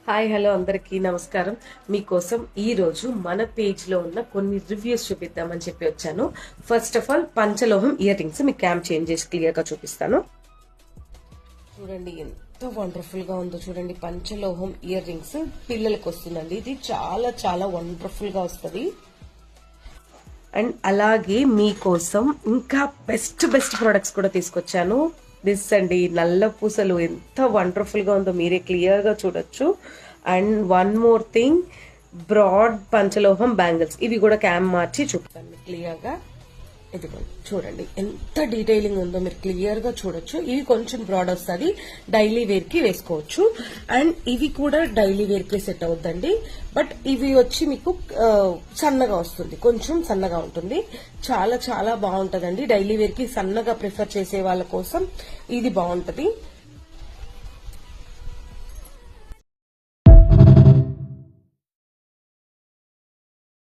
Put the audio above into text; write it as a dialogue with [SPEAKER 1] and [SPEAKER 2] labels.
[SPEAKER 1] Hi hello అందరికీ నమస్కారం. మీకోసం ఈ రోజు మన పేజ్ లో ఉన్న కొన్ని రివ్యూస్ చూపిద్దామని చెప్పి వచ్చాను. ఫస్ట్ ఆఫ్ ఆల్ పంచలోహం ఇయర్ రింగ్స్ మీకు క్యామ్ చేంజ్ చేసి క్లియర్ గా చూపిస్తాను. చూడండి ఎంత వండర్ఫుల్ గా ఉందో చూడండి. పంచలోహం ఇయర్ రింగ్స్ పిల్లలకు వస్తుందండి. ఇది చాలా చాలా వండర్ఫుల్ గా వస్తుంది. అండ్ అలాగే మీకోసం ఇంకా బెస్ట్ ప్రొడక్ట్స్ కూడా తీసుకొచ్చాను. దిస్ అండి నల్ల పూసలు ఎంత వండర్ఫుల్ గా ఉందో మీరే క్లియర్ గా చూడొచ్చు. And one more thing, broad పంచలోహం బ్యాంగిల్స్, ఇవి కూడా క్యామ్ మార్చి చూపుతాను క్లియర్ గా. ఇది చూడండి ఎంత డీటెయిలింగ్ ఉందో మీరు క్లియర్ గా చూడొచ్చు. ఇవి కొంచెం బ్రాడ్ వస్తుంది, డైలీ వేర్ కి వేసుకోవచ్చు. అండ్ ఇవి కూడా డైలీ వేర్ కి సెట్ అవుద్దండి. బట్ ఇవి వచ్చి మీకు సన్నగా వస్తుంది, కొంచెం సన్నగా ఉంటుంది. చాలా చాలా బాగుంటదండి. డైలీ వేర్ కి సన్నగా ప్రిఫర్ చేసే వాళ్ళ కోసం ఇది బాగుంటది.